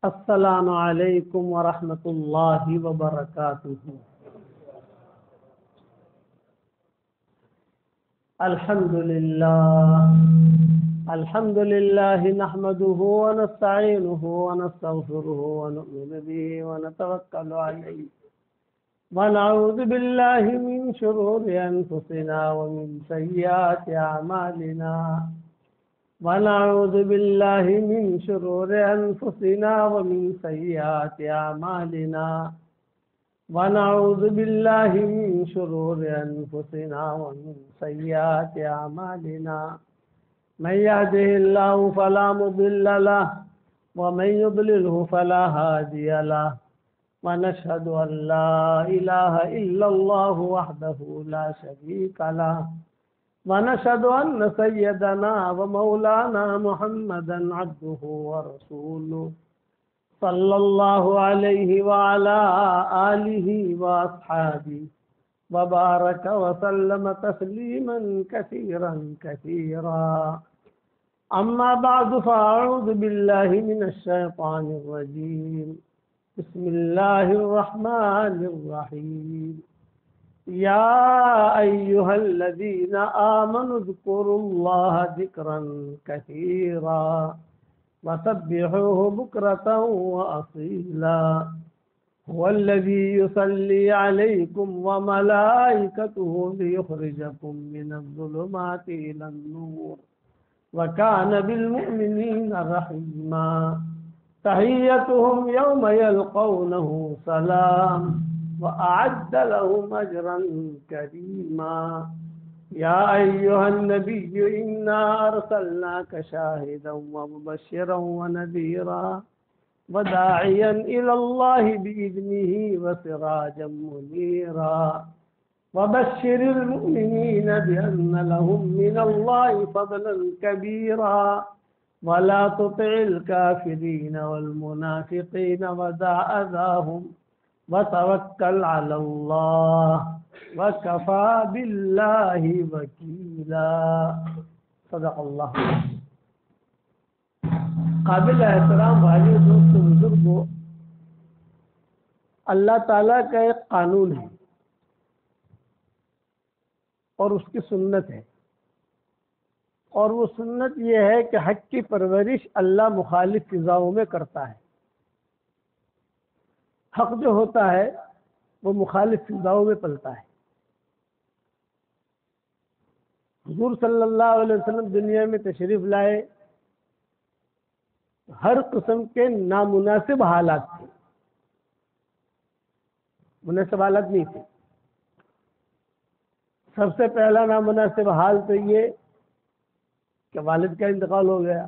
السلام علیکم ورحمۃ اللہ وبرکاتہ۔ الحمد للہ نحمده ونستعینه ونستغفره ونؤمن به ونتوکل علیہ ونعوذ باللہ من شرور انفسنا ومن سیئات اعمالنا ونعوذ باللہ من شرور انفسنا ومن سیئات اعمالنا ونعوذ باللہ من شرور انفسنا ومن سیئات اعمالنا من يهده الله فلا مضل له ومن يضلله فلا هادي له ونشهد أن لا إله إلا الله وحده لا شريك له ونشهد أن سيدنا ومولانا محمدا عبده ورسوله صلى الله عليه وعلى آله وأصحابه وبارك وسلم تسليما كثيرا كثيرا. أما بعد فأعوذ بالله من الشيطان الرجيم. بسم الله الرحمن الرحيم. يا أيها الذين آمنوا اذكروا الله ذكرا كثيرا وسبحوه بكرة وأصيلا. هو الذي يصلي عليكم وملائكته ليخرجكم من الظلمات إلى النور وكان بالمؤمنين رحيما. تحيتهم يوم يلقونه سلام وأعد لهم أجرا كريما. يا أيها النبي إنا أرسلناك شاهدا ومبشرا ونذيرا وداعيا إلى الله بإذنه وسراجا منيرا. وبشر المؤمنين بأن لهم من الله فضلا كبيرا ولا تطع الكافرين والمنافقين ودع أذاهم وتوكل على الله وكفى بالله وكيلا. صدق اللہ. قابل احترام بھائی دوست بزرگوں، اللہ تعالیٰ کا ایک قانون ہے اور اس کی سنت ہے، اور وہ سنت یہ ہے کہ حق کی پرورش اللہ مخالف فضاؤں میں کرتا ہے. حق جو ہوتا ہے وہ مخالف فضاؤں میں پلتا ہے. حضور صلی اللہ علیہ وسلم دنیا میں تشریف لائے، ہر قسم کے نامناسب حالات تھے، مناسب حالات نہیں تھے. سب سے پہلا نامناسب حال تو یہ کہ والد کا انتقال ہو گیا.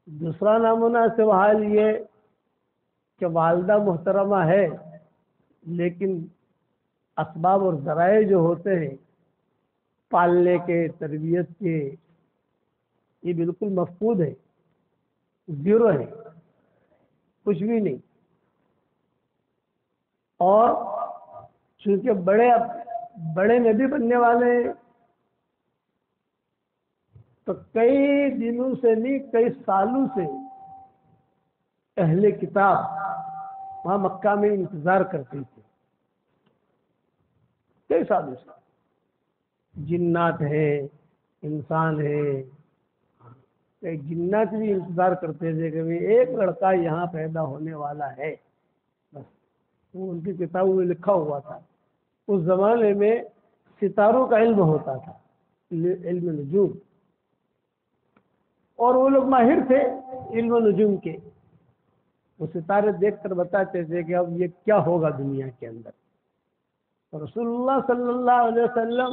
دوسرا نامناسب حال یہ کہ والدہ محترمہ ہے لیکن اسباب اور ذرائع جو ہوتے ہیں پالنے کے، تربیت کے، یہ بالکل مفقود ہے، زیرو ہے، کچھ بھی نہیں. اور چونکہ بڑے نبی بننے والے ہیں تو کئی دنوں سے نہیں، کئی سالوں سے اہل کتاب وہاں مکہ میں انتظار کرتے تھے. کئی سالوں سے جنات ہیں، انسان ہیں، جنات بھی انتظار کرتے تھے کہ ایک لڑکا یہاں پیدا ہونے والا ہے. بس وہ ان کی کتابوں میں لکھا ہوا تھا. اس زمانے میں ستاروں کا علم ہوتا تھا، علم نجوم، اور وہ لوگ ماہر تھے علم نجوم کے. وہ ستارے دیکھ کر بتاتے تھے کہ اب یہ کیا ہوگا دنیا کے اندر. رسول اللہ صلی اللہ علیہ وسلم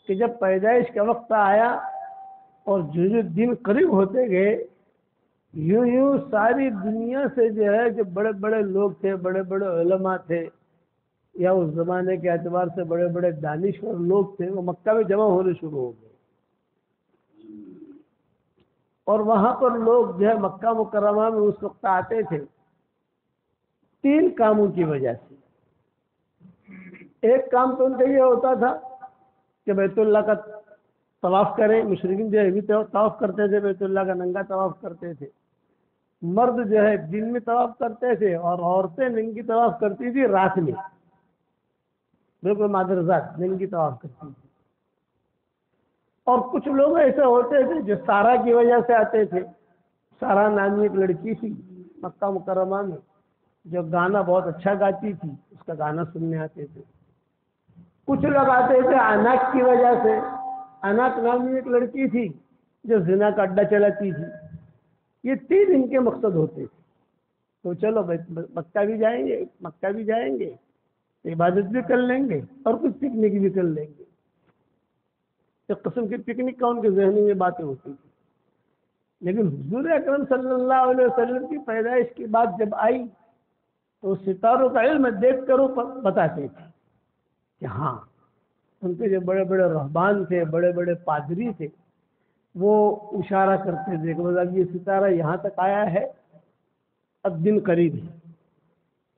کہ جب پیدائش کا وقت آیا اور جو دن قریب ہوتے گئے، یوں ساری دنیا سے جو ہے جو بڑے بڑے لوگ تھے، بڑے بڑے علماء تھے، یا اس زمانے کے اعتبار سے بڑے بڑے دانشور لوگ تھے، وہ مکہ میں جمع ہونے شروع ہو گئے. اور وہاں پر لوگ جو ہے مکہ مکرمہ میں اس وقت آتے تھے 3 کاموں کی وجہ سے. ایک کام تو ان کا یہ ہوتا تھا کہ بیت اللہ کا طواف کریں. مشرکین جو ہے بھی طواف کرتے تھے، بیت اللہ کا ننگا طواف کرتے تھے. مرد جو ہے دن میں طواف کرتے تھے اور عورتیں ننگی طواف کرتی تھی رات میں. بالکل مادرزاد ننگی طواف کرتی تھی. اور کچھ لوگ ایسے ہوتے تھے جو سارا کی وجہ سے آتے تھے. سارا نامی ایک لڑکی تھی مکہ مکرمہ میں جو گانا بہت اچھا گاتی تھی، اس کا گانا سننے آتے تھے. کچھ لوگ آتے تھے اناک کی وجہ سے. اناک نامی ایک لڑکی تھی جو زنا کا اڈا چلاتی تھی. یہ 3 ان کے مقصد ہوتے تھے. تو چلو مکہ بھی جائیں گے، مکہ بھی جائیں گے، عبادت بھی کر لیں گے اور کچھ پکنک بھی کر لیں گے. ایک قسم کی پکنک کا ان کے ذہن میں باتیں ہوتی تھی. لیکن حضور اکرم صلی اللہ علیہ وسلم کی پیدائش کی بات جب آئی تو ستاروں کا علم دیکھ کر وہ بتاتے تھے کہ ہاں ان کے جو بڑے بڑے رہبان تھے، بڑے بڑے پادری تھے، وہ اشارہ کرتے تھے کہ اب یہ ستارہ یہاں تک آیا ہے، اب دن قریب ہے.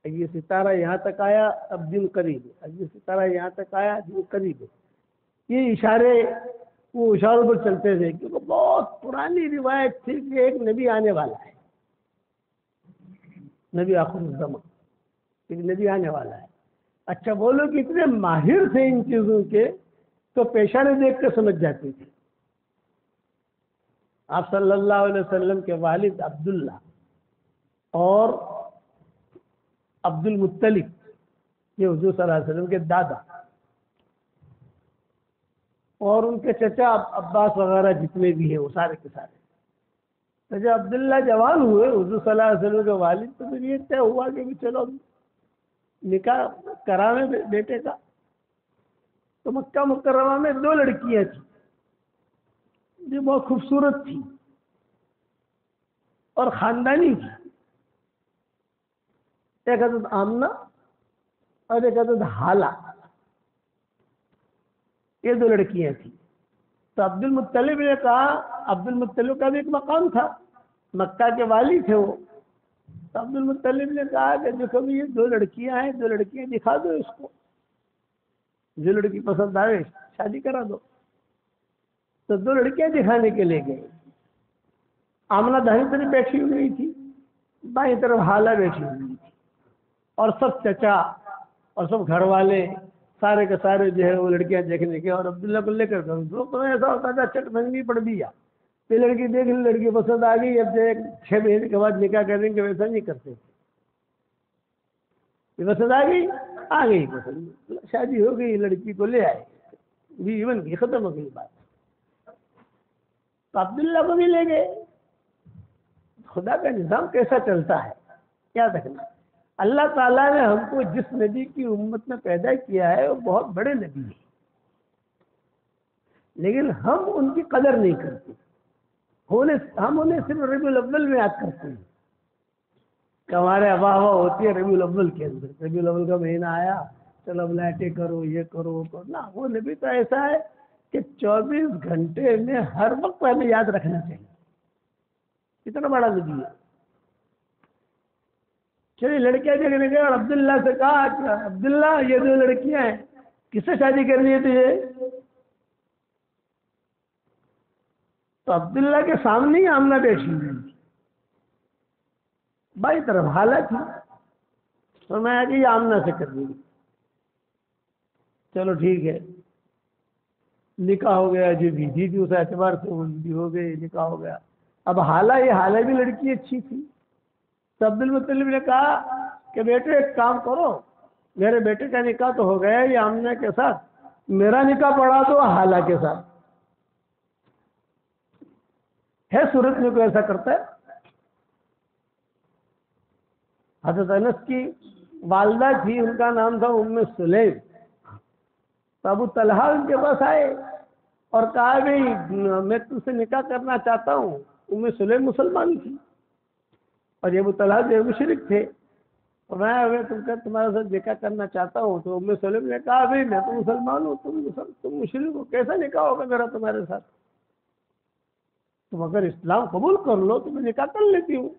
اب یہ ستارہ یہاں تک آیا، اب دن قریب ہے. اب یہ ستارہ یہاں تک آیا، دن قریب ہے. یہ اشارے وہ اشاروں پر چلتے تھے کیونکہ بہت پرانی روایت تھی کہ ایک نبی آنے والا ہے، نبی آخر الزمان، ایک نبی آنے والا ہے. اچھا وہ لوگ اتنے ماہر تھے ان چیزوں کے تو پیشانے دیکھ کر سمجھ جاتے تھے. آپ صلی اللہ علیہ وسلم کے والد عبداللہ اور عبد المطلب، یہ حضور صلی اللہ علیہ وسلم کے دادا، اور ان کے چچا عباس وغیرہ جتنے بھی ہیں وہ سارے کے سارے. تو جب عبداللہ جوان ہوئے حضور صلی اللہ علیہ وسلم کے والد، تو پھر یہ طے ہوا کہ چلو نکاح کرانے بیٹے کا. تو مکہ مکرمہ میں 2 لڑکیاں تھیں جو بہت خوبصورت تھی اور خاندانی تھی. ایک حضرت آمنہ اور ایک حضرت حالہ، یہ 2 لڑکیاں تھیں. تو عبد المطلب نے کہا، عبد المطلب کا بھی ایک مقام تھا، مکہ کے والی تھے وہ. تو عبد المطلب نے کہا کہ دیکھو یہ 2 لڑکیاں ہیں، 2 لڑکیاں دکھا دو اس کو، جو لڑکی پسند آئے شادی کرا دو. تو 2 لڑکیاں دکھانے کے لیے گئے. آمنہ دائیں طرف بیٹھی ہوئی تھی، بائیں طرف حالہ بیٹھی ہوئی تھی، اور سب چچا اور سب گھر والے سارے کے سارے جو ہے وہ لڑکیاں دیکھنے کے. اور عبداللہ کو لے کر تو ایسا ہوتا تھا چٹ منگنی پڑ بھی یا یہ لڑکی دیکھ لی، لڑکی پسند آ گئی، اب 6 مہینے کے بعد نکاح کریں گے، ویسا نہیں کرتے. یہ پسند آ گئی پسند، شادی ہو گئی، لڑکی کو لے آئے، بیوی بن گئی، ختم ہو گئی بات. تو عبداللہ کو بھی لے گئے. خدا کا نظام کیسا چلتا ہے یاد رکھنا. اللہ تعالیٰ نے ہم کو جس نبی کی امت میں پیدا کیا ہے وہ بہت بڑے نبی ہیں، لیکن ہم ان کی قدر نہیں کرتے. ہم انہیں صرف ربیع الاول میں یاد کرتے ہیں کہ ہمارے واہ واہ ہوتی ہے ربیع الاول کے اندر. ربیع الاول کا مہینہ آیا، چلو اب لائٹیں کرو، یہ کرو وہ کرو. نہ، وہ نبی تو ایسا ہے کہ 24 گھنٹے میں ہر وقت ہمیں یاد رکھنا چاہیے. کتنا بڑا نبی ہے. چلیے لڑکیاں دیکھنے گئے اور عبداللہ سے کہا کہ عبداللہ یہ 2 لڑکیاں ہیں، کس سے شادی کرنی ہے تجھے؟ تو عبداللہ کے سامنے ہی آمنہ بیٹھی ہوئی، بائیں طرف حالہ تھی. تو میں کہ یہ آمنہ سے کر دوں گی. چلو ٹھیک ہے، نکاح ہو گیا. جو بیوی تھی اس اعتبار سے وہ بھی ہو گئی، نکاح ہو گیا. اب یہ حالہ بھی لڑکی اچھی تھی. تو عبد المطلب نے کہا کہ بیٹے ایک کام کرو، میرے بیٹے کا نکاح تو ہو گیا یہ آمنہ کے ساتھ، میرا نکاح پڑھا دو حالہ کے ساتھ. ہے صورت میں کوئی ایسا کرتا ہے؟ حضرت انس کی والدہ تھی، ان کا نام تھا ام سلیم. تو ابو طلحہ ان کے پاس آئے اور کہا بھائی میں تم سے نکاح کرنا چاہتا ہوں. ام سلیم مسلمان تھی اور یہ ابو طلحہ جو مشرک تھے. اور میں تمہارے ساتھ نکاح کرنا چاہتا ہوں. تو ام سلیم نے کہا بھائی میں تو مسلمان ہوں، تم مشرک ہو، کیسا نکاح ہوگا میرا تمہارے ساتھ؟ تم اگر اسلام قبول کر لو تو میں نکاح کر لیتی ہوں.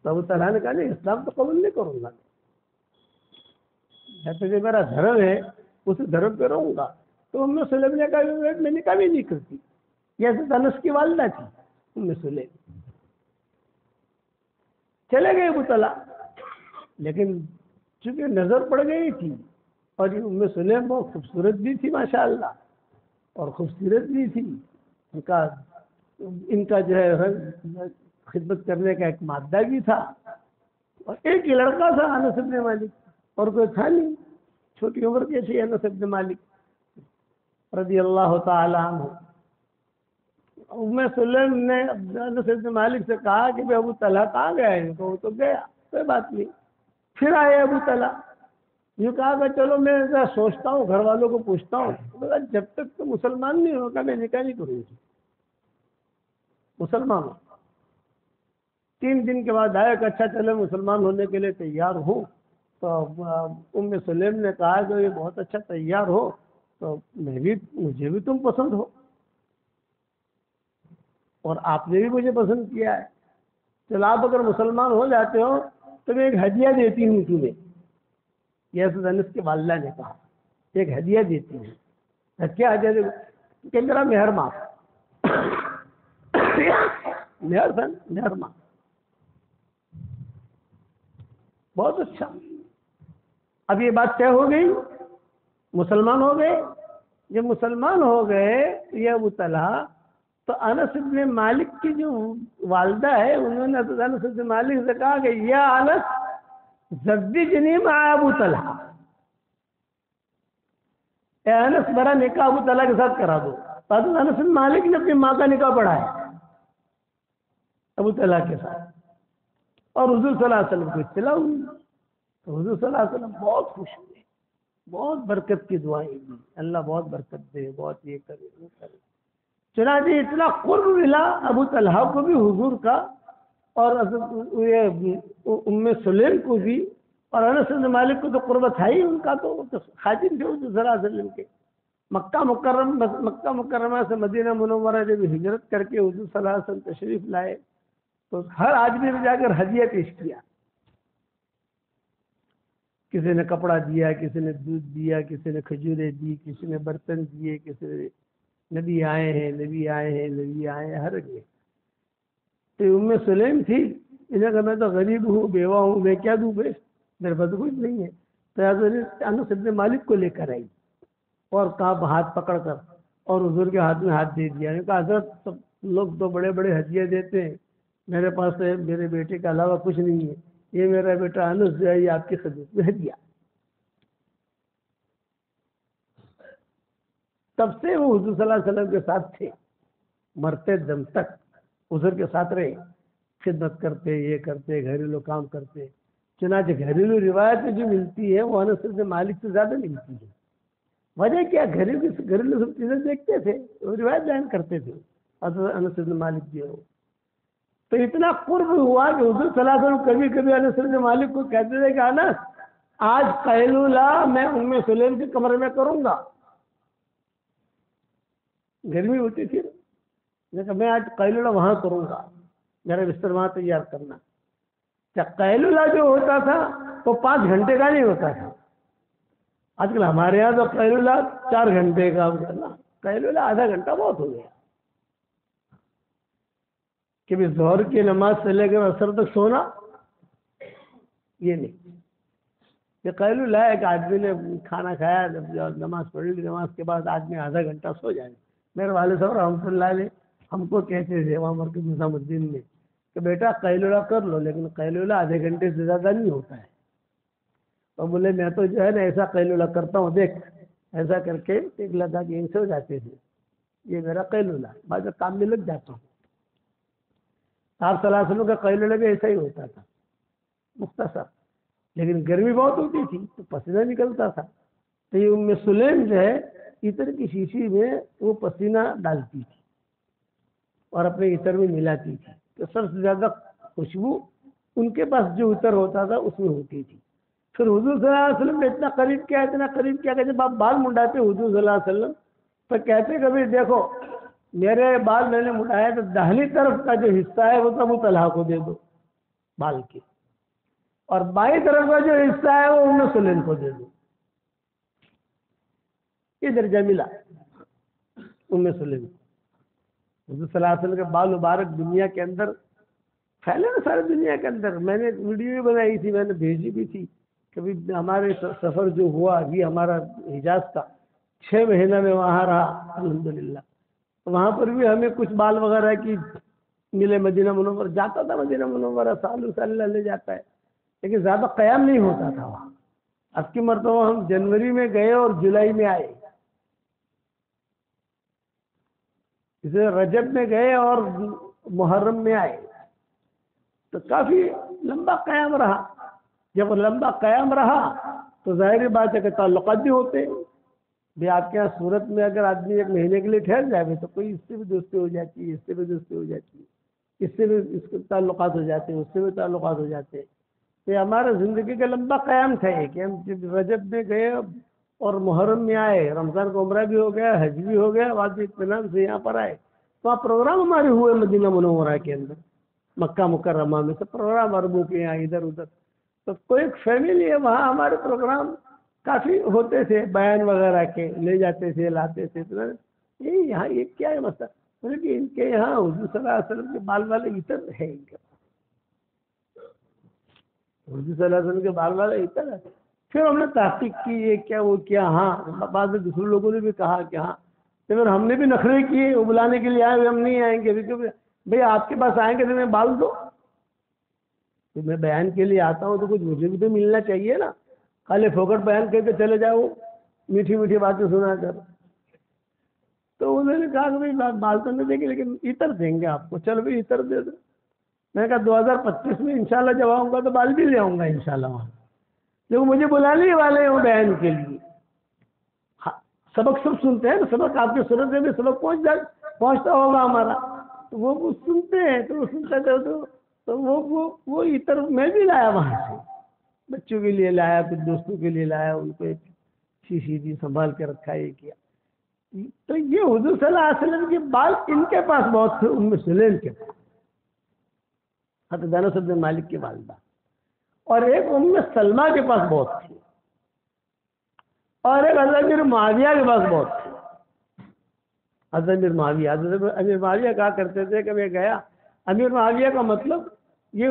تو ابو طلحہ نے کہا نہیں، اسلام تو قبول نہیں کروں گا، میں تو جو میرا دھرم ہے اس دھرم پہ رہوں گا. تو ام سلیم نے کہا میں نکاح بھی نہیں کرتی. یہ حضرت انس کی والدہ تھی ام سلیم. چلے گئے ابو طلحہ, لیکن چونکہ نظر پڑ گئی تھی اور یہ ام سلیم بہت خوبصورت بھی تھی ماشاء اللہ, اور خوبصورت بھی تھی, ان کا جو ہے خدمت کرنے کا ایک مادہ بھی تھا, اور ایک ہی لڑکا تھا انس بن مالک, اور کوئی تھا نہیں, چھوٹی عمر کے تھے انس بن مالک رضی اللہ تعالی عنہ. ام سلیم نے انس بن مالک سے کہا کہ ابو طلحہ کہاں گیا ہے؟ تو وہ تو گیا, کوئی بات نہیں. پھر آئے ابو طلحہ, یہ کہا کہ چلو میں سوچتا ہوں, گھر والوں کو پوچھتا ہوں. جب تک تو مسلمان نہیں ہوگا میں نکاح نہیں کروں گی. مسلمان ہو. 3 دن کے بعد آیا کہ اچھا چلے مسلمان ہونے کے لیے تیار ہوں. تو ام سلیم نے کہا کہ یہ بہت اچھا تیار ہو تو مجھے بھی تم پسند ہو, اور آپ نے بھی مجھے پسند کیا ہے. چلو آپ اگر مسلمان ہو جاتے ہو تو میں ایک ہدیہ دیتی ہوں تمہیں. یہ حضرت انس کی والدہ نے کہا ایک ہدیہ دیتی ہوں. کیا ہدیہ دے؟ کہ میرا مہر معاف. مہر معاف. بہت اچھا. اب یہ بات طے ہو گئی, مسلمان ہو گئے. جب مسلمان ہو گئے تو یہ ابو طلحہ, تو انس بن مالک کی جو والدہ ہے انہوں نے انس بن مالک سے کہا کہ یا انس زوجنی مع ابو طلحہ, اے انس میرا نکاح ابو طلحہ کے ساتھ کرا دو. تو انس بن مالک نے اپنی ماں کا نکاح پڑھایا ابو طلحہ کے ساتھ, اور حضور صلی اللہ علیہ وسلم کو اطلاع ہوئی. تو حضور صلی اللہ علیہ وسلم بہت خوش ہوئے, بہت برکت کی دعائیں دی, اللہ بہت برکت دے, بہت یہ کرے وہ کرے. چنانچہ اتنا قرب ملا ابو طلحہ کو بھی حضور کا, اور ام سلیم کو بھی, اور انس بن مالک کو تو قربت ہے ہی ان کا, تو خادم تھے حضور صلی اللہ علیہ وسلم کے. مکہ مکرمہ سے مدینہ منورہ جب ہجرت کر کے حضور صلی اللہ علیہ وسلم تشریف لائے تو ہر آدمی نے جا کر ہدیہ پیش کیا. کسی نے کپڑا دیا, کسی نے دودھ دیا, کسی نے کھجوریں دی, کسی نے برتن دیے, کسی نے نبی آئے ہیں, نبی آئے ہیں, نبی آئے ہیں, ہر ایک. تو ام سلیم تھی, انہیں کہا میں تو غریب ہوں, بیوہ ہوں, میں کیا دوں بھائی, میرے پاس کچھ نہیں ہے. تو حضرت انس بن مالک کو لے کر آئی اور کہا ہاتھ پکڑ کر, اور حضور کے ہاتھ میں ہاتھ دے دیا. کہا حضرت سب لوگ تو بڑے بڑے ہدیے دیتے ہیں, میرے پاس میرے بیٹے کے علاوہ کچھ نہیں ہے, یہ میرا بیٹا انس جو ہے یہ آپ کی خدمت میں ہدیہ. تب سے وہ حضور صلی اللہ علیہ وسلم کے ساتھ تھے, مرتے دم تک حضور کے ساتھ رہے, خدمت کرتے, یہ کرتے, گھریلو کام کرتے. چنانچہ گھریلو روایت جو ملتی ہے وہ انس بن مالک سے زیادہ ملتی ہے. وجہ کیا, گھریلو سب چیزیں دیکھتے تھے, وہ روایت بیان کرتے تھے انس بن مالک جو ہو. تو اتنا قرب ہوا کہ حضور صلی اللہ علیہ وسلم کبھی کبھی انس بن مالک کو کہتے تھے کہ انس آج قیلولہ میں ام سلیم کے کمرے میں کروں گا. گرمی ہوتی تھی, میں آج قیلولہ وہاں کروں گا, میرا بستر وہاں تیار کرنا. قیلولہ جو ہوتا تھا وہ 5 گھنٹے کا نہیں ہوتا تھا. آج کل ہمارے یہاں تو قیلولہ 4 گھنٹے کا کرنا, قیلولہ آدھا گھنٹہ بہت ہو گیا. کہ بھی ظہر کی نماز سے لے کر عصر تک سونا, یہ نہیں. یہ قیلولہ ہے کہ آدمی نے کھانا کھایا, نماز پڑھ لی, نماز کے بعد آدمی آدھا گھنٹہ سو جائے. میرے والد صاحب رحمۃ اللہ علیہ ہم کو کہتے تھے وہاں مرکز نظام الدین میں کہ بیٹا قیلولہ کر لو, لیکن قیلولہ آدھے گھنٹے سے زیادہ نہیں ہوتا ہے. اور بولے میں تو جو ہے نا ایسا قیلولہ کرتا ہوں, دیکھ ایسا کر کے ایک لگا کے ان سے ہو جاتے تھے, یہ میرا قیلولہ, بعد میں کام میں لگ جاتا ہوں. آپ صلی اللہ علیہ وسلم کا قیلولہ بھی ایسا ہی ہوتا تھا, مختصر, لیکن گرمی بہت ہوتی تھی تو پسینہ نکلتا تھا. تو یہ ام سلیم جو ہے عطر کی شیشی میں وہ پسینہ ڈالتی تھی اور اپنے عطر میں ملاتی تھی, تو سب سے زیادہ خوشبو ان کے پاس جو عطر ہوتا تھا اس میں ہوتی تھی. پھر حضور صلی اللہ علیہ وسلم نے اتنا قریب کیا کہ جب آپ بال منڈاتے حضور صلی اللہ علیہ وسلم تو کہتے کبھی دیکھو میرے بال میں نے منڈایا تو داہنی طرف کا جو حصہ ہے وہ تو ابو طلحہ کو دے دو بال کے, اور بائیں طرف کا جو حصہ ہے وہ ام سلیم کو دے دو. یہ درجہ ملا. ام سلیم، حضور صلی اللہ علیہ وسلم کے بال مبارک دنیا کے اندر پھیلے نا، ساری دنیا کے اندر. میں نے ویڈیو بھی بنائی تھی، میں نے بھیجی بھی تھی. کبھی ہمارے سفر جو ہوا ابھی ہمارا حجاز کا 6 مہینہ میں وہاں رہا الحمدللہ، وہاں پر بھی ہمیں کچھ بال وغیرہ کی ملے. مدینہ منورہ جاتا تھا، مدینہ منورہ سالوں سال لے جاتا ہے، لیکن زیادہ قیام نہیں ہوتا تھا وہاں. اب کی مرتبہ ہم جنوری میں گئے اور جولائی میں آئے، اسے رجب میں گئے اور محرم میں آئے، تو کافی لمبا قیام رہا. جب لمبا قیام رہا تو ظاہر بات ہے کہ تعلقات بھی ہوتے ہیں. بھی آپ کے یہاں صورت میں اگر آدمی 1 مہینے کے لیے ٹھہر جائے تو کوئی اس سے بھی دوستی ہو جاتی ہے، اس سے بھی دوستی ہو جاتی ہے، اس سے بھی اس کے تعلقات ہو جاتے ہیں، اس سے بھی تعلقات ہو جاتے ہیں. تو یہ ہمارا زندگی کا لمبا قیام تھا کہ ہم جب رجب میں گئے اور محرم میں آئے، رمضان کا عمرہ بھی ہو گیا، حج بھی ہو گیا، بعد اطمینان سے یہاں پر آئے. تو وہاں پروگرام ہمارے ہوئے مدینہ منورہ کے اندر، مکہ مکرمہ میں سب پروگرام عربوں کے یہاں ادھر ادھر. تو کوئی ایک فیملی ہے وہاں، ہمارے پروگرام کافی ہوتے تھے، بیان وغیرہ کے لے جاتے تھے، لاتے تھے. تو یہاں یہ کیا ہے مسئلہ؟ کہ ان کے یہاں حضور صلی اللہ علیہ وسلم کے بال والے عطر ہے، ان کے حضور صلی اللہ علیہ وسلم کے بال والے عطر ہے. پھر ہم نے تحقیق کی یہ کیا وہ کیا. ہاں بعد میں دوسرے لوگوں نے بھی کہا کہ ہاں، پھر ہم نے بھی نخرے کیے، وہ بلانے کے لیے آئے ہوئے، ہم نہیں آئیں گے بھئی آپ کے پاس آئیں گے تو میں بال دو. تو میں بیان کے لیے آتا ہوں تو کچھ مجھے بھی تو ملنا چاہیے نا، خالی فوکٹ بیان کر کے چلے جاؤ میٹھی میٹھی باتیں سنا کر. تو انہوں نے کہا کہ بھائی بال تو نہیں دیں گے لیکن عطر دیں گے آپ کو. چلو بھائی عطر دے دو. میں نے کہا 2025 میں انشاءاللہ جب آؤں گا تو بال بھی لے آؤں گا انشاءاللہ وہاں. جو مجھے بلانے والے ہوں بیان کے لیے، سبق سب سنتے ہیں نا، سبق آپ کے سنت میں سبق پہنچتا ہوگا ہمارا، تو وہ سنتے ہیں. تو وہ سنتے تھے تو وہ عطر میں بھی لایا وہاں سے، بچوں کے لیے لایا، پھر دوستوں کے لیے لایا، ان کو ایک شیشی دی سنبھال کے رکھا، یہ کیا. تو یہ حضور صلی اللہ علیہ وسلم کے بال ان کے پاس بہت تھے، ام سلیم کے پاس، حضرت انس بن مالک کے والدہ، اور ایک ام سلمہ کے پاس بہت تھی، اور ایک حضرت امیر معاویہ کے پاس بہت تھی. حضرت امیر معاویہ کہا کرتے تھے کہ میں گیا. امیر معاویہ کا مطلب یہ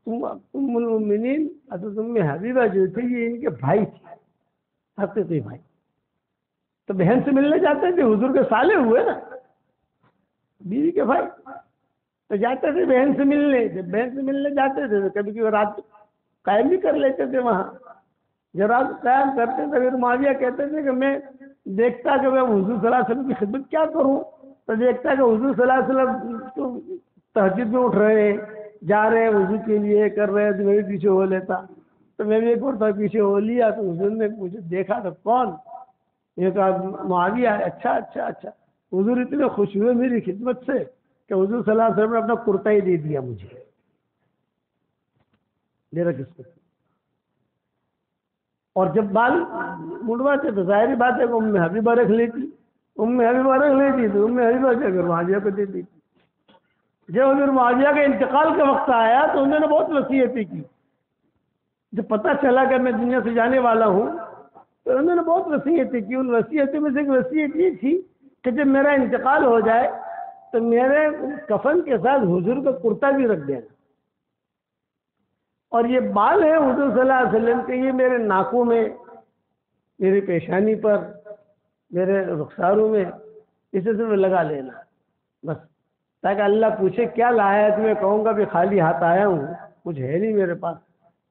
ام المؤمنین حضرت ام حبیبہ جو تھی یہ ان کے بھائی تھے، حقیقی بھائی. تو بہن سے ملنے جاتے تھے، حضور کے سالے ہوئے نا، بیوی کے بھائی، تو جاتے تھے بہن سے ملنے. جب بہن سے ملنے جاتے تھے تو کبھی کبھی رات قائم بھی کر لیتے تھے وہاں. جب رات قائم کرتے تھے پھر معاویہ کہتے تھے کہ میں دیکھتا کہ میں حضور صلی اللہ علیہ وسلم کی خدمت کیا کروں، تو دیکھتا کہ حضور صلی اللہ علیہ وسلم تو تہجد میں اٹھ رہے ہیں، جا رہے ہیں وضو کے لیے، کر رہے ہیں، تو میں بھی پیچھے ہو لیتا. تو میں بھی ایک مرتبہ پیچھے ہو لیا. تو حضور نے مجھے دیکھا تو کون؟ یہ کہا معاویہ ہے. اچھا اچھا اچھا. حضور اتنے خوش ہوئے میری خدمت سے کہ حضور صلی اللہ علیہ وسلم نے اپنا کرتا ہی دے دیا مجھے. میرا کس کو؟ اور جب بال مڑواتے تو ظاہری بات ہے کہ ام حبیبہ رکھ لیتی، تو ام حبیبہ سے اگر معاویہ کو دے دیتی. جب حضور معاویہ کے انتقال کا وقت آیا تو انہوں نے بہت وصیتیں کی. جب پتہ چلا کہ میں دنیا سے جانے والا ہوں تو انہوں نے بہت وصیتیں کی. ان وصیتوں میں سے ایک وصیت یہ تھی کہ جب میرا انتقال ہو جائے تو میرے کفن کے ساتھ حضور کا کرتا بھی رکھ دینا. اور یہ بال ہے حضور صلی اللہ علیہ وسلم کے، یہ میرے ناکوں میں، میری پیشانی پر، میرے رخساروں میں، اسے صرف لگا لینا بس، تاکہ اللہ پوچھے کیا لایا ہے تو میں کہوں گا بھی خالی ہاتھ آیا ہوں، کچھ ہے نہیں میرے پاس،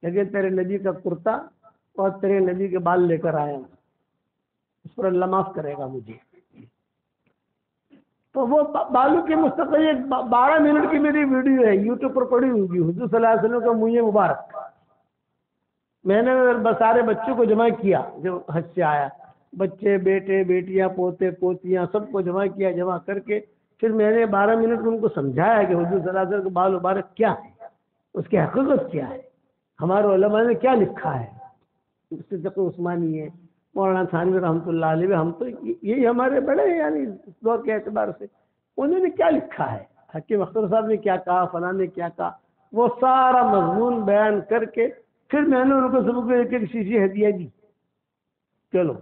لیکن تیرے نبی کا کرتا اور تیرے نبی کے بال لے کر آیا ہوں. اس پر اللہ معاف کرے گا مجھے. تو وہ بالوں کی مستقل 12 منٹ کی میری ویڈیو ہے، یوٹیوب پر پڑی ہوگی. حضور صلی اللہ علیہ وسلم کا منہ مبارک میں نے سارے بچوں کو جمع کیا جو حج سے آیا، بچے، بیٹے، بیٹیاں، پوتے، پوتیاں، سب کو جمع کیا. جمع کر کے پھر میں نے 12 منٹ ان کو سمجھایا کہ حضور صلی اللہ علیہ وسلم کا بال مبارک کیا ہے، اس کی حقیقت کیا ہے، ہمارے علماء نے کیا لکھا ہے. صدق عثمانی ہے، مولانا ثانوی رحمۃ اللہ علیہ، ہم تو یہی ہمارے بڑے ہیں یعنی دور کے اعتبار سے، انہوں نے کیا لکھا ہے، حکیم اختر صاحب نے کیا کہا، فلاں نے کیا کہا، وہ سارا مضمون بیان کر کے پھر میں نے ان کو سب کو ایک ایک شیشی ہدیہ دی. چلو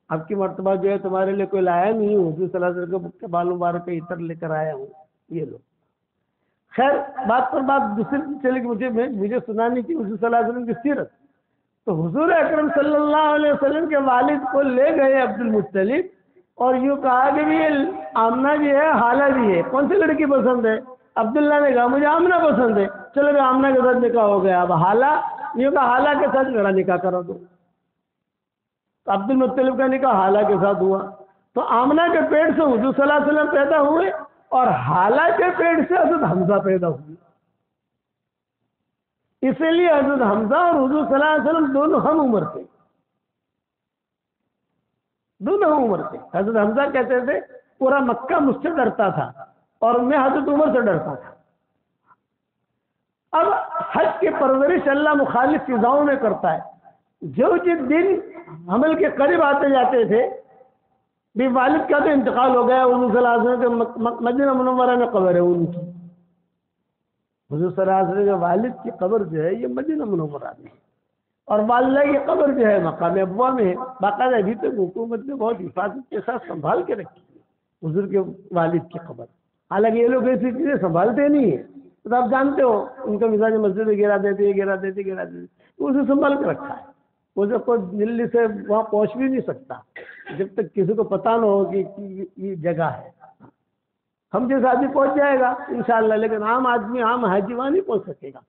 اب کی مرتبہ جو ہے تمہارے لیے کوئی لایا نہیں ہوں، حضور صلی اللہ علیہ وسلم کے بال مبارک کا عطر لے کر آیا ہوں، یہ لو۔ خیر بات پر بات دوسری چلے کہ مجھے سنانی تھی حضور صلی اللہ علیہ وسلم کی سیرت۔ تو حضور اکرم صلی اللہ علیہ وسلم کے والد کو لے گئے عبد المطلب، اور یوں کہا کہ بھی آمنہ بھی ہے حالہ بھی ہے، کون سی لڑکی پسند ہے؟ عبداللہ نے کہا مجھے آمنہ پسند ہے، چلو بھی آمنہ کے ساتھ نکاح ہو گیا۔ اب حالہ، یوں کہا حالہ کے ساتھ میرا نکاح کرا دو۔ تو عبد المطلب کا نکاح حالہ کے ساتھ ہوا۔ تو آمنہ کے پیٹ سے حضور صلی اللہ علیہ وسلم پیدا ہوئے، اور حالہ کے پیٹ سے حضرت حمزہ پیدا ہوئے۔ اسی لیے حضرت حمزہ اور حضور صلی اللہ علیہ وسلم دونوں ہم عمر تھے، دونوں ہم عمر تھے۔ حضرت حمزہ کہتے تھے پورا مکہ مجھ سے ڈرتا تھا اور میں حضرت عمر سے ڈرتا تھا۔ اب حج کی پرورش اللہ مخالف فضاؤں میں کرتا ہے۔ جو جس دن حمل کے قریب آتے جاتے تھے، بھی والد کا تو انتقال ہو گیا، حضور صلی اللہ علیہ وسلم کے مدینہ منورہ میں قبر ہے ان کی۔ حضور صلی اللہ علیہ وسلم کے والد کی قبر جو ہے یہ مدینہ منورہ میں ہے، اور والدہ کی قبر جو ہے مقام ابوا میں ہے۔ باقاعدہ ابھی تک حکومت نے بہت حفاظت کے ساتھ سنبھال کے رکھی ہے حضور کے والد کی قبر۔ حالانکہ یہ لوگ ایسی چیزیں سنبھالتے نہیں ہیں، تو آپ جانتے ہو ان کا مزاج مسجد میں گرا دیتے اسے سنبھال کے رکھا ہے۔ اسے کوئی دلی سے وہاں پہنچ بھی نہیں سکتا جب تک کسی کو پتہ نہ ہو کہ یہ جگہ ہے۔ ہم جیسا آدمی پہنچ جائے گا انشاءاللہ، لیکن عام آدمی، عام حاجی وہاں نہیں پہنچ سکے گا،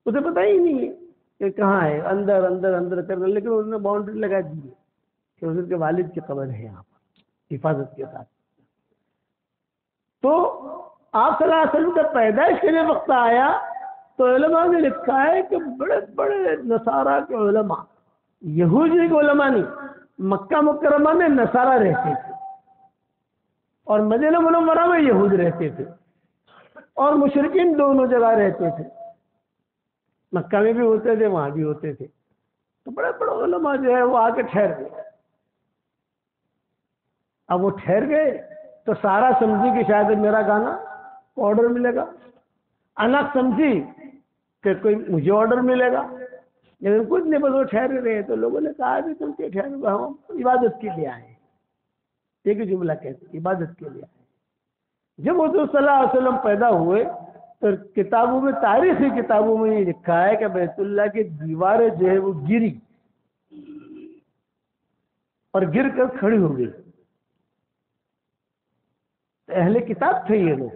اسے پتہ ہی نہیں ہے کہ کہاں ہے، اندر اندر اندر کر رہے۔ لیکن انہوں نے باؤنڈری لگا دی ہے کہ حضور کے والد کی قبر ہے یہاں پر حفاظت کے ساتھ۔ تو آپ صلی اللہ علیہ وسلم کا پیدائش کے لیے وقت آیا تو علماء نے لکھا ہے کہ بڑے بڑے نصارہ کے علماء، یہودی کے علماء نہیں، مکہ مکرمہ میں نصارہ رہتے تھے اور مدینہ منورہ میں یہود رہتے تھے، اور مشرکین دونوں جگہ رہتے تھے، مکہ میں بھی ہوتے تھے وہاں بھی ہوتے تھے۔ تو بڑے بڑے علماء جو ہے وہ آ کے ٹھہر گئے۔ اب وہ ٹھہر گئے تو سارا سمجھی کہ شاید میرا گانا کو آرڈر ملے گا، انک سمجھی کہ کوئی مجھے آرڈر ملے گا، لیکن کچھ نہیں، بس وہ ٹھہر رہے۔ تو لوگوں نے کہا بھی تم کیا ٹھہر گئے؟ ہم عبادت کے لیے آئے، ایک ہی جملہ کہتے عبادت کے لیے آئے۔ جب حضور صلی اللہ علیہ وسلم پیدا ہوئے تو کتابوں میں، تاریخی کتابوں میں یہ لکھا ہے کہ بیت اللہ کی دیواریں جو ہے وہ گری اور گر کر کھڑی ہو گئی۔ اہل کتاب تھے یہ لوگ،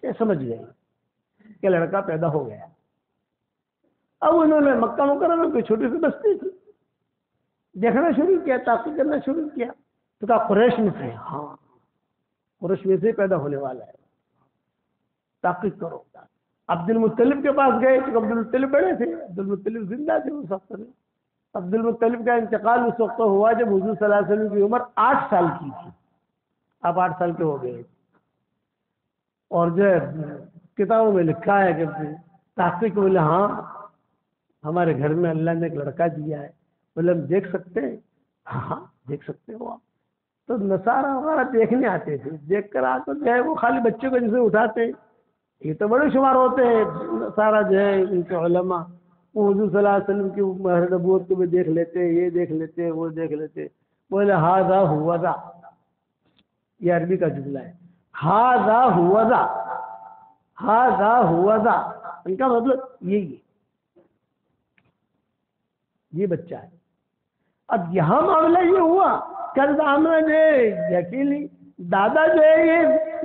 یہ سمجھ گئے کہ لڑکا پیدا ہو گیا۔ اب انہوں نے مکہ مکرمہ میں کوئی چھوٹی سی بستی تھی، دیکھنا شروع کیا، تحقیق کرنا شروع کیا، تو کہا قریش میں سے، ہاں قریش میں سے پیدا ہونے والا ہے، تحقیق کرو۔ عبد المطلب کے پاس گئے تو عبد المطلب بڑے تھے، عبد المطلب زندہ تھے اس وقت میں۔ عبد المطلب کا انتقال اس وقت ہوا جب حضور صلی اللہ علیہ وسلم کی عمر 8 سال کی تھی۔ آپ 8 سال کے ہو گئے، اور جو ہے کتابوں میں لکھا ہے کہ تحقیق بولے ہاں ہمارے گھر میں اللہ نے ایک لڑکا دیا ہے۔ بولے ہم دیکھ سکتے ہیں؟ ہاں دیکھ سکتے ہو آپ۔ تو نصارہ وغیرہ دیکھنے آتے تھے، دیکھ کر آتے جو ہے وہ خالی بچوں کو جیسے اٹھاتے، یہ تو بڑے شمار ہوتے ہیں نصارہ جو ہے ان کے علماء، وہ حضور صلی اللہ علیہ وسلم کی مہر نبوت کو بھی دیکھ لیتے، یہ دیکھ لیتے، وہ دیکھ لیتے۔ بولے ہاذا ہوا ذا، یہ عربی کا جملہ ہے، ہاذا ہوا ذا، ہاذا ہوا ذا، ان کا مطلب یہی ہے، یہ بچہ ہے۔ اب یہاں معاملہ یہ ہوا کل آمنہ جو ہے اکیلی، دادا جو ہے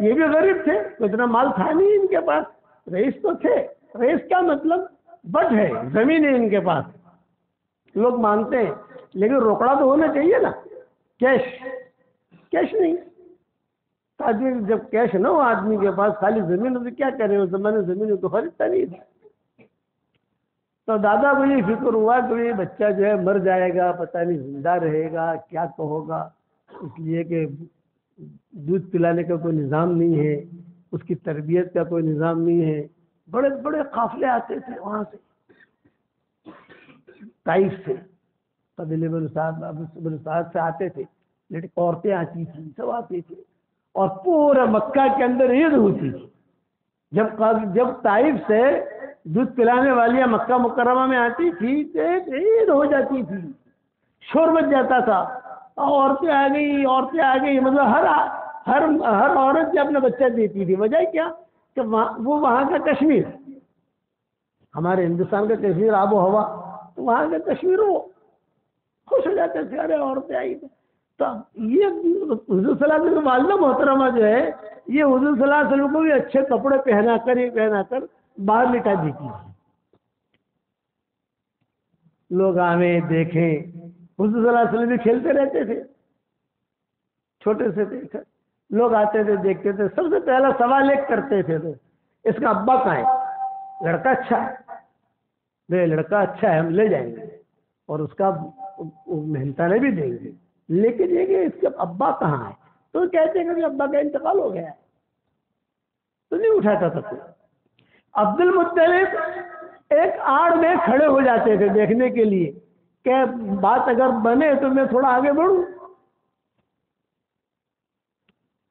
یہ بھی غریب تھے، اتنا مال تھا نہیں ان کے پاس، رئیس تو تھے، رئیس کا مطلب بٹ ہے، زمین ہے ان کے پاس، لوگ مانتے ہیں، لیکن روکڑا تو ہونا چاہیے نا، کیش نہیں۔ آدمی جب کیش نہ ہو آدمی کے پاس، خالی زمین ہو تو کیا کرے، اس زمانے زمین تو خریدتا نہیں تھا۔ تو دادا کو یہ فکر ہوا کہ یہ بچہ جو ہے مر جائے گا، پتہ نہیں زندہ رہے گا کیا تو ہوگا، اس لیے کہ دودھ پلانے کا کوئی نظام نہیں ہے، اس کی تربیت کا کوئی نظام نہیں ہے۔ بڑے بڑے قافلے آتے تھے وہاں سے، طائف سے، قبیلے بن سعد سے آتے تھے، لیکن عورتیں آتی تھیں، سب آتے تھے، اور پورا مکہ کے اندر عید ہوتی تھی۔ جب طائف سے دودھ پلانے والیاں مکہ مکرمہ میں آتی تھی تو عید ہو جاتی تھی، شور مچ جاتا تھا، عورتیں آ گئی، مطلب ہر عورت جو اپنا بچہ دیتی تھی، وجہ کیا کہ وہ وہاں کا کشمیر، ہمارے ہندوستان کا کشمیر آب و ہوا، تو وہاں کا کشمیر وہ خوش ہو جاتے تھے، ارے عورتیں آئی تھیں۔ تو یہ حضور صلی اللہ علیہ وسلم والدہ محترمہ جو ہے، یہ حضور صلی اللہ علیہ وسلم کو بھی اچھے کپڑے پہنا کر باہر لٹا دیتی تھی۔ لوگ آویں دیکھیں، حضور صلی اللہ علیہ وسلم بھی کھیلتے رہتے تھے، چھوٹے سے تھے، لوگ آتے تھے دیکھتے تھے، سب سے پہلا سوال ایک کرتے تھے تو اس کا ابا کہاں ہے؟ لڑکا اچھا ہے، لڑکا اچھا ہے، ہم لے جائیں گے اور اس کا محنتانے بھی دیں گے، لیکن یہ کہ اس کا ابا کہاں ہے؟ تو کہتے ہیں کہ ابا کا انتقال ہو گیا ہے، تو نہیں اٹھاتا تھا کوئی۔ عبد المطلب ایک آڑ میں کھڑے ہو جاتے تھے دیکھنے کے لیے کہ بات اگر بنے تو میں تھوڑا آگے بڑھوں،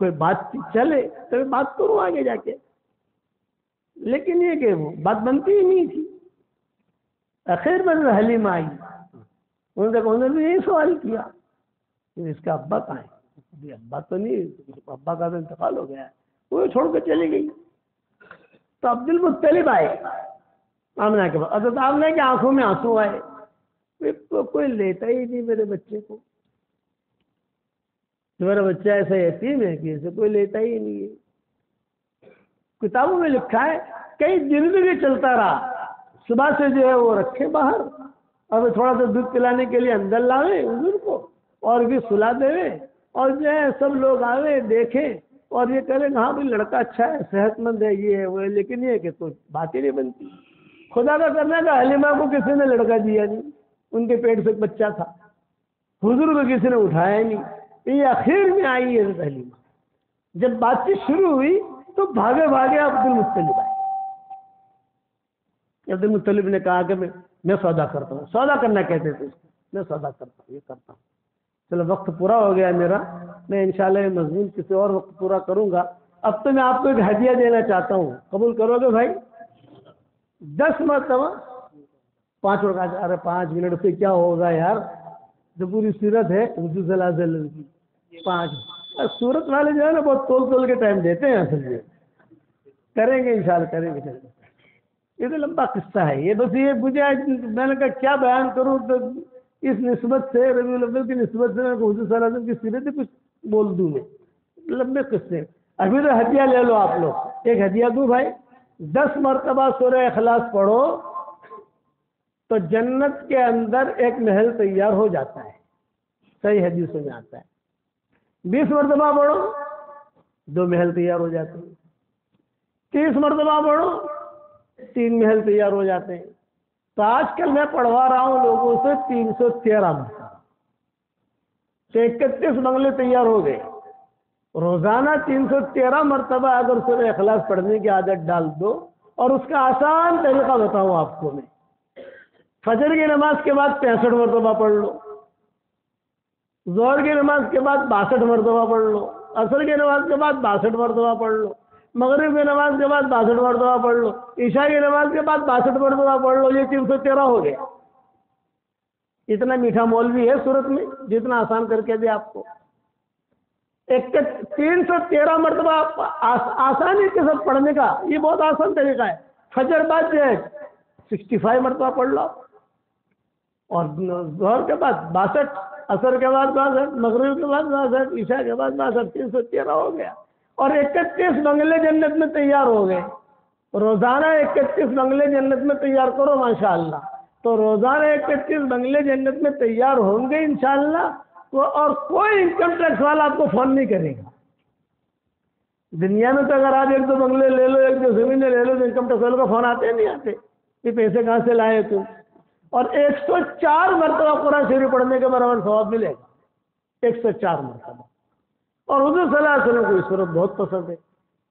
کوئی بات چلے تو میں بات کروں آگے جا کے، لیکن یہ کہ وہ بات بنتی ہی نہیں تھی۔ اخیر میں حلیمہ آئی، انہوں نے بھی یہی سوال کیا کہ اس کا ابا کہاں ہے؟ ابا تو نہیں، ابا کا تو انتقال ہو گیا ہے، وہ چھوڑ کے چلی گئی۔ تو عبد المطلب آئے آمنہ کے بعد، حضرت آمنہ کی آنکھوں میں آنسو آئے، کوئی لیتا ہی نہیں میرے بچے کو، میرا بچہ ایسا یتیم ہے کہ اسے کوئی لیتا ہی نہیں ہے۔ کتابوں میں لکھا ہے کئی دن بھی چلتا رہا، صبح سے جو ہے وہ رکھے باہر، اور تھوڑا سا دودھ پلانے کے لیے اندر لاوے حضور کو، اور بھی سلا دے، اور جو ہے سب لوگ آوے دیکھیں اور یہ کریں ہاں بھائی لڑکا اچھا ہے، صحت مند ہے، یہ ہے وہ ہے، لیکن یہ کہ کوئی بات ہی نہیں بنتی۔ خدا کا کرنا کہ حلیمہ کو کسی نے لڑکا دیا نہیں، ان کے پیٹ سے بچہ تھا، حضور کو کسی نے اٹھایا نہیں۔ یہ اخیر میں آئی ہے حلیمہ، جب بات چیت شروع ہوئی تو بھاگے عبد المطلب آئے۔ عبد المطلب نے کہا کہ میں سودا کرتا ہوں، سودا کرنا کہتے تھے اس کو، میں سودا کرتا ہوں، یہ کرتا ہوں، چلو وقت پورا ہو گیا میرا، میں انشاءاللہ یہ مضمون کسی اور وقت پورا کروں گا۔ اب تو میں آپ کو ایک ہدیہ دینا چاہتا ہوں، قبول کرو گے بھائی؟ 10 مرتبہ 5 رکعت، ارے 5 منٹ سے کیا ہوگا یار، جو پوری سیرت ہے حضور صلی اللہ علیہ وسلم کی، 5 سورت والے جو ہے نا بہت تول کے ٹائم دیتے ہیں، اصل میں کریں گے انشاءاللہ، کریں گے۔ یہ تو لمبا قصہ ہے، یہ بس یہ مجھے میں نے کہا کیا بیان کروں، تو اس نسبت سے ربیع الاول کی نسبت سے حضور صلی اللہ علیہ وسلم کی سیرت کچھ بول دوں میں، لمبے قصے۔ ابھی تو ہدیہ لے لو آپ لوگ، ایک ہدیہ دوں بھائی، 10 مرتبہ سورہ اخلاص پڑھو تو جنت کے اندر ایک محل تیار ہو جاتا ہے، صحیح حدیثوں میں آتا ہے۔ 20 مرتبہ پڑھو 2 محل تیار ہو جاتے ہیں، 30 مرتبہ پڑھو 3 محل تیار ہو جاتے ہیں۔ تو آج کل میں پڑھوا رہا ہوں لوگوں سے 313 مرتبہ، تو 31 بنگلے تیار ہو گئے۔ روزانہ 313 مرتبہ اگر سورہ اخلاص پڑھنے کی عادت ڈال دو، اور اس کا آسان طریقہ بتاؤں آپ کو میں، فجر کی نماز کے بعد 65 مرتبہ پڑھ لو، ظہر کی نماز کے بعد 62 مرتبہ پڑھ لو، عصر کی نماز کے بعد 62 مرتبہ پڑھ لو، مغرب کی نماز کے بعد 62 مرتبہ پڑھ لو، عشاء کی نماز کے بعد 62 مرتبہ پڑھ لو، یہ 313 ہو گیا۔ اتنا میٹھا مولوی ہے صورت میں جتنا آسان کر کے دے آپ کو۔ 313 مرتبہ آسانی کے ساتھ پڑھنے کا یہ بہت آسان طریقہ ہے۔ فجر بعد جو ہے 65 مرتبہ پڑھ لو، اور ظہر کے بعد 62، عصر کے بعد 62، مغرب کے بعد 62، عشاء کے بعد 62، 313 ہو گیا۔ اور 31 بنگلے جنت میں تیار ہو گئے۔ روزانہ 31 بنگلے جنت میں تیار کرو ماشاءاللہ، تو روزانہ 31 بنگلے جنت میں تیار ہوں گے انشاءاللہ، اور کوئی انکم ٹیکس والا آپ کو فون نہیں کرے گا۔ دنیا میں تو اگر آپ 1-2 بنگلے لے لو، 1-2 زمینیں لے لو، تو انکم ٹیکس والوں کا فون آتے نہیں آتے، یہ پیسے کہاں سے لائے تم؟ اور 104 مرتبہ قرآن شریف پڑھنے کے برابر ثواب ملے گا، 104 مرتبہ۔ اور حضور صلی اللہ علیہ وسلم کو اس صورت بہت پسند ہے،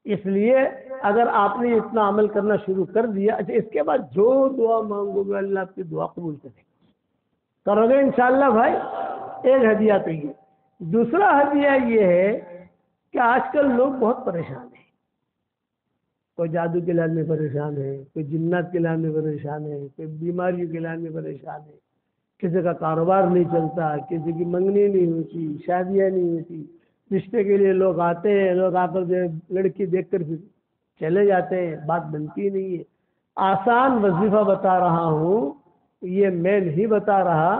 اس لیے اگر آپ نے اتنا عمل کرنا شروع کر دیا، اچھا اس کے بعد جو دعا مانگو گے اللہ آپ کی دعا قبول کرے گا، کرو گے انشاءاللہ بھائی۔ ایک ہدیہ تو یہ۔ دوسرا ہدیہ یہ ہے کہ آج کل لوگ بہت پریشان ہیں، کوئی جادو کے علاج میں پریشان ہے، کوئی جنات کے علاج میں پریشان ہے، کوئی بیماریوں کے علاج میں پریشان ہے، کسی کا کاروبار نہیں چلتا، کسی کی منگنی نہیں ہوتی، شادیاں نہیں ہوتی، رشتے کے لیے لوگ آتے ہیں، لوگ آ کر لڑکی دیکھ کر پھر چلے جاتے ہیں، بات بنتی نہیں ہے۔ آسان وظیفہ بتا رہا ہوں، یہ میں نہیں بتا رہا،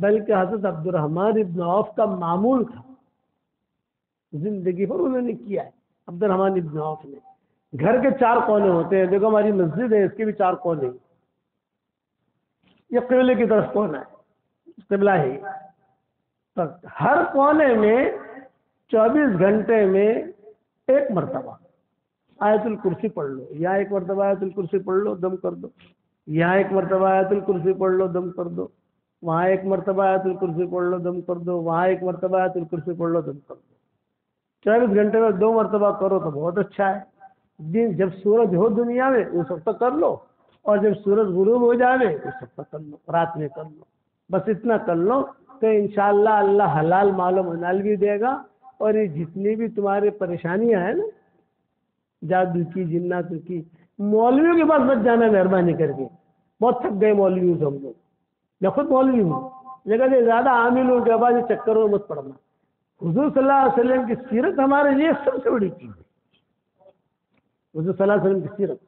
بلکہ حضرت عبد الرحمن ابن عوف کا معمول تھا، زندگی بھر انہوں نے کیا ہے۔ عبد الرحمن ابن عوف نے، گھر کے 4 کونے ہوتے ہیں، دیکھو ہماری مسجد ہے، اس کے بھی 4 کونے، یہ قبلے کی طرف کونا ہے، قبلہ ہے، تو ہر کونے میں 24 گھنٹے میں ایک مرتبہ آیت الکرسی پڑھ لو، یا ایک مرتبہ آیت الکرسی پڑھ لو، دم کر دو، یہاں ایک مرتبہ آیت الکرسی پڑھ لو، دم کر دو، وہاں ایک مرتبہ آیت الکرسی پڑھ لو، دم کر دو، وہاں ایک مرتبہ آیت الکرسی پڑھ لو، دم کر دو۔ 24 گھنٹے میں 2 مرتبہ کرو تو بہت اچھا ہے۔ دن جب سورج ہو دنیا میں اس وقت کر لو، اور جب سورج غروب ہو جائے اس وقت کر لو، رات میں کر لو، بس اتنا کر لو تو انشاءاللہ اللہ حلال مال و منال بھی دے گا، اور یہ جتنی بھی تمہاری پریشانیاں ہیں نا، جادو کی، جنات کی، مولویوں کے پاس مت جانا مہربانی کر کے، بہت تھک گئے مولویوں سے ہم لوگ، میں خود مولوی ہوں، لیکن زیادہ عاملوں کے بعد یہ چکروں میں مت پڑنا۔ حضور صلی اللہ علیہ وسلم کی سیرت ہمارے لیے سب سے بڑی چیز ہے، حضور صلی اللہ علیہ وسلم کی سیرت۔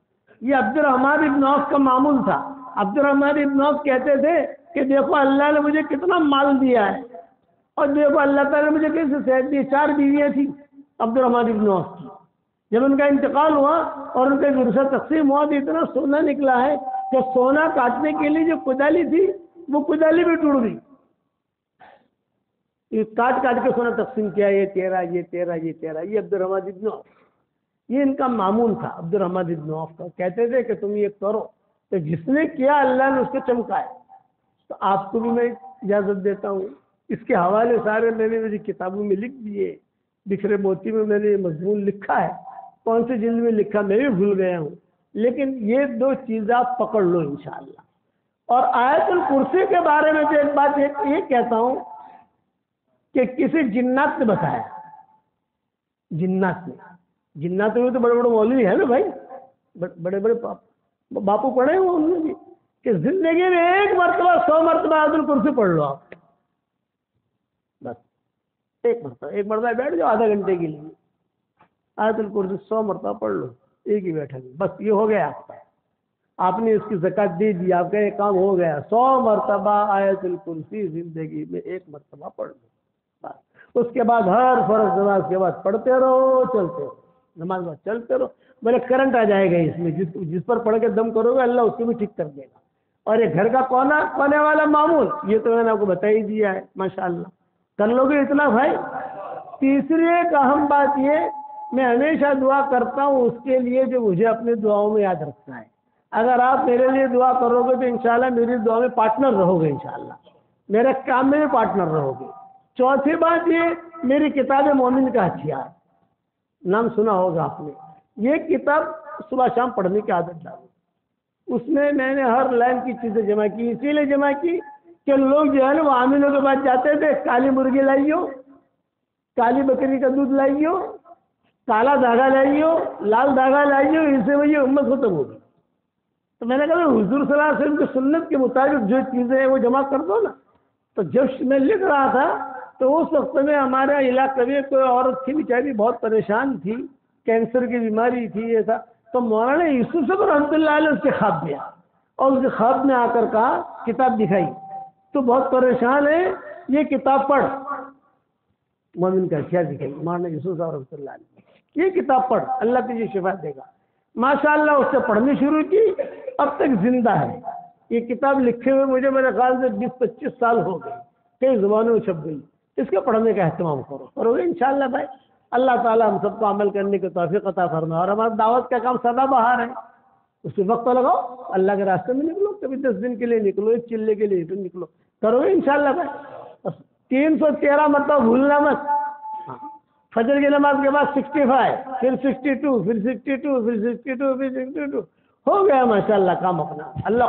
یہ عبد الرحمن ابن عوف کا معمول تھا۔ عبد الرحمن ابن عوف کہتے تھے کہ دیکھو اللہ نے مجھے کتنا مال دیا ہے، اور دیکھو اللہ تعالیٰ نے مجھے کیسے صحت دی۔ 4 بیویاں تھیں عبد الرحمن ابن عوف کی، جب ان کا انتقال ہوا اور ان کا ورثہ تقسیم ہوا تو اتنا سونا نکلا ہے کہ سونا کاٹنے کے لیے جو کدالی تھی وہ کدالی بھی ٹوٹ گئی، کاٹ کاٹ کے سونا تقسیم کیا، یہ تیرا، یہ تیرا، یہ تیرا۔ یہ عبد الرحمن ابن عوف، یہ ان کا معمول تھا عبد الرحمن ابن عوف کا۔ کہتے تھے کہ تم یہ کرو، تو جس نے کیا اللہ نے اس کو چمکایا۔ تو آپ کو بھی میں اجازت دیتا ہوں، اس کے حوالے سارے میں نے میری کتابوں میں لکھ دیے، بکھرے موتی میں میں نے یہ مضمون لکھا ہے، کون سی جلد میں لکھا میں بھی بھول گیا ہوں، لیکن یہ 2 چیزیں آپ پکڑ لو انشاءاللہ۔ اور آیت الکرسی کے بارے میں تو ایک بات یہ کہتا ہوں کہ کسی جنات نے بتایا، جنات میں تو بڑے بڑے مولوی ہیں نا بھائی، بڑے بڑے باپو پڑھے ہوئے انہوں نے بھی، کہ زندگی میں 1 مرتبہ 100 مرتبہ آیت الکرسی پڑھ لو آپ، بس 1 مرتبہ بیٹھ جاؤ آدھا گھنٹے کے لیے، آیت الکرسی 100 مرتبہ پڑھ لو ایک ہی بیٹھے، بس یہ ہو گیا آپ کا، آپ نے اس کی زکات دے دی، آپ کا یہ کام ہو گیا۔ 100 مرتبہ آیت الکرسی زندگی میں 1 مرتبہ پڑھ لو، بس اس کے بعد ہر فرض نماز کے بعد پڑھتے رہو، چلتے رہو، نماز بعد چلتے رہو، بولے کرنٹ آ جائے گا اس میں، جس پر پڑھ کے دم کرو گے اللہ اس کو بھی ٹھیک کر دے گا۔ اور یہ گھر کا کونے والا معمول، یہ تو میں نے آپ کو بتا ہی دیا ہے، ماشاءاللہ کر لو گے اتنا بھائی۔ تیسری ایک اہم بات یہ، میں ہمیشہ دعا کرتا ہوں اس کے لیے جو مجھے اپنی دعاؤں میں یاد رکھنا ہے۔ اگر آپ میرے لیے دعا کرو گے تو انشاءاللہ میری دعا میں پارٹنر رہو گے، انشاءاللہ میرے کام میں بھی پارٹنر رہو گے۔ چوتھی بات یہ، میری کتاب مومن کا ہتھیار، نام سنا ہوگا آپ نے، یہ کتاب صبح شام پڑھنے کی عادت ڈالو۔ اس میں نے ہر لائن کی چیزیں جمع کی، اسی لیے جمع کی کہ لوگ جو ہے نا وہ عاملوں کے پاس جاتے تھے، کالی مرغی لائیو، کالی بکری کا دودھ لائیو، کالا دھاگا لائیو، لال دھاگا لائیو، اس سے وہی امت ختم ہوگی۔ تو میں نے کہا حضور صلی اللہ علیہ وسلم کی سنت کے مطابق جو چیزیں ہیں وہ جمع کر دو نا۔ تو جب میں لکھ رہا تھا تو اس وقت میں ہمارے علاقے میں کوئی عورت تھی بیچاری، بہت پریشان تھی، کینسر کی بیماری تھی، یہ تھا، تو مولانا یوسف صاحب رحمۃ اللہ علیہ اس کے خواب میں آیا، اور اس کے خواب میں آ کر کہا، کتاب دکھائی، تو بہت پریشان ہے یہ کتاب پڑھ، مومن کا ہتھیار دکھائی مولانا یوسف صاحب رحمۃ اللہ علیہ، یہ کتاب پڑھ اللہ تجھے شفا دے گا۔ ماشاءاللہ اس سے پڑھنی شروع کی، اب تک زندہ ہے یہ کتاب، لکھے ہوئے مجھے میرے خیال سے 20-25 سال ہو گئے، کئی زبانوں میں چھپ گئی۔ اس کے پڑھنے کا اہتمام کرو گے انشاءاللہ بھائی، اللہ تعالیٰ ہم سب کو عمل کرنے کی توفیق عطا فرمائے۔ اور ہمارا دعوت کا کام سدا بہار ہے، اس میں وقت لگاؤ، اللہ کے راستے میں نکلو، کبھی 10 دن کے لیے نکلو، ایک چلے کے لیے نکلو، کرو گے انشاءاللہ بھائی۔ 313 مرتبہ بھولنا مت، فجر کی نماز کے بعد 65، پھر 62، پھر 62، پھر 62، پھر 62، ہو گیا ماشاءاللہ کام اپنا۔ اللہ